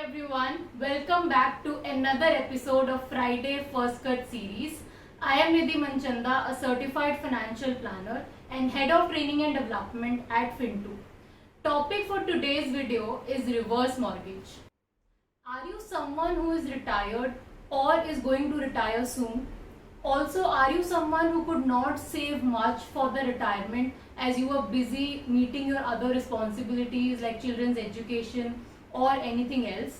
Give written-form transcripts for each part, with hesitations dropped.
everyone, welcome back to another episode of Friday First Cut series. I am Nidhi Manchanda, a certified financial planner and head of training and development at Fintu. Topic for today's video is reverse mortgage. Are you someone who is retired or is going to retire soon? Also, are you someone who could not save much for the retirement as you were busy meeting your other responsibilities like children's education or anything else?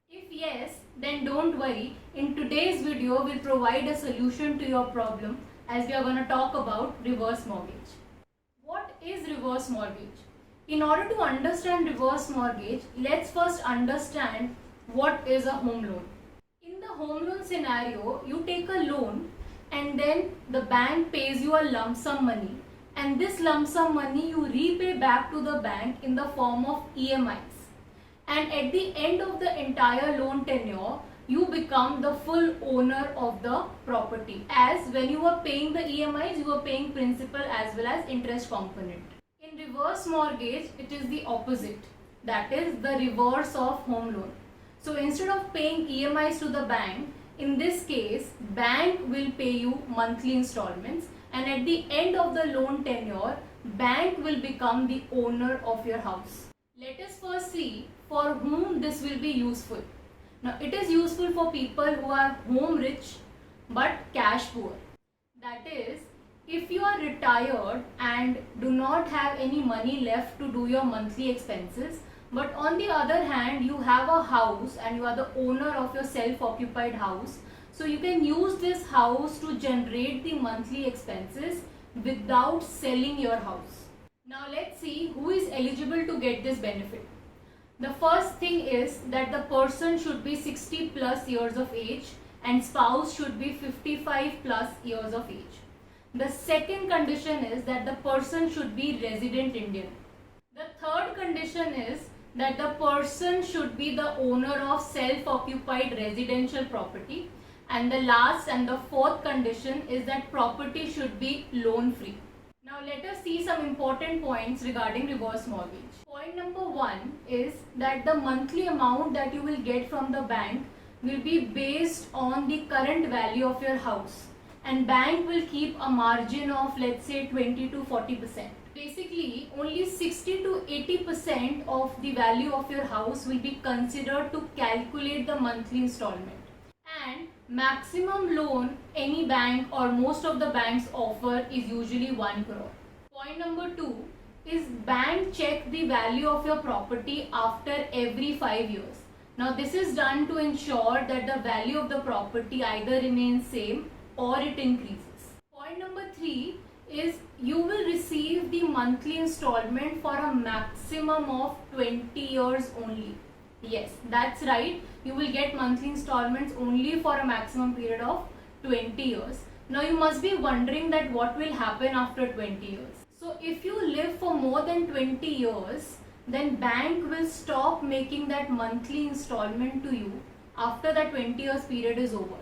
If yes, then don't worry. In today's video, we'll provide a solution to your problem as we are going to talk about reverse mortgage. What is reverse mortgage? In order to understand reverse mortgage, let's first understand what is a home loan. In the home loan scenario, you take a loan and then the bank pays you a lump sum money, and this lump sum money you repay back to the bank in the form of EMIs, and at the end of the entire loan tenure you become the full owner of the property, as when you were paying the EMIs you were paying principal as well as interest component. In reverse mortgage it is the opposite, that is the reverse of home loan. So instead of paying EMIs to the bank, in this case, bank will pay you monthly installments, and at the end of the loan tenure, bank will become the owner of your house. Let us first see for whom this will be useful. Now, it is useful for people who are home rich but cash poor. That is, if you are retired and do not have any money left to do your monthly expenses, but on the other hand you have a house and you are the owner of your self-occupied house, so you can use this house to generate the monthly expenses without selling your house. Now let's see who is eligible to get this benefit. The first thing is that the person should be 60 plus years of age and spouse should be 55 plus years of age. The second condition is that the person should be resident Indian. The third condition is that the person should be the owner of self-occupied residential property, and the last and the fourth condition is that property should be loan free. Now let us see some important points regarding reverse mortgage. Point number 1 is that the monthly amount that you will get from the bank will be based on the current value of your house, and bank will keep a margin of, let's say, 20 to 40%. Basically, only 60 to 80% of the value of your house will be considered to calculate the monthly installment. And maximum loan any bank or most of the banks offer is usually 1 crore. Point number 2 is bank check the value of your property after every 5 years. Now this is done to ensure that the value of the property either remains same or it increases. Point number 3 is you will receive the monthly installment for a maximum of 20 years only. Yes, that's right. You will get monthly installments only for a maximum period of 20 years. Now you must be wondering that what will happen after 20 years. So if you live for more than 20 years, then bank will stop making that monthly installment to you after that 20 years period is over.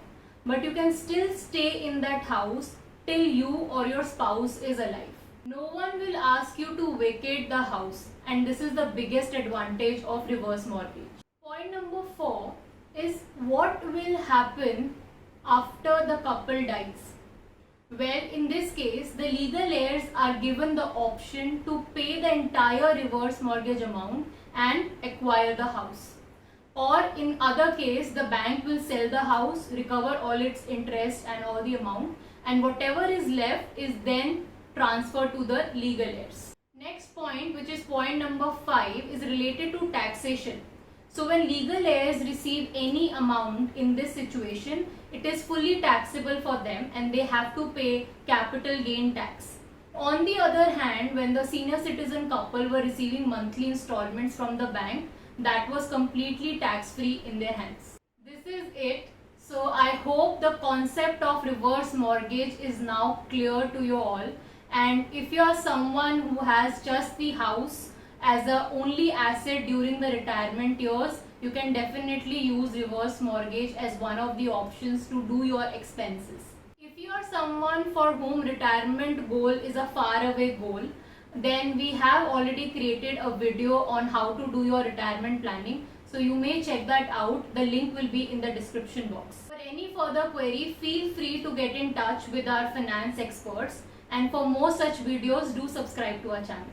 But you can still stay in that house till you or your spouse is alive. No one will ask you to vacate the house, and this is the biggest advantage of reverse mortgage. Point number 4 is what will happen after the couple dies. Well, in this case, the legal heirs are given the option to pay the entire reverse mortgage amount and acquire the house. Or in other case, the bank will sell the house, recover all its interest and all the amount, and whatever is left is then transferred to the legal heirs. Next point, which is point number 5, is related to taxation. So when legal heirs receive any amount in this situation, it is fully taxable for them and they have to pay capital gain tax. On the other hand, when the senior citizen couple were receiving monthly installments from the bank, that was completely tax-free in their hands. This is it. So I hope the concept of reverse mortgage is now clear to you all. And if you are someone who has just the house as the only asset during the retirement years, you can definitely use reverse mortgage as one of the options to do your expenses. If you are someone for whom retirement goal is a faraway goal, then we have already created a video on how to do your retirement planning. So you may check that out. The link will be in the description box. For any further query, feel free to get in touch with our finance experts. And for more such videos, do subscribe to our channel.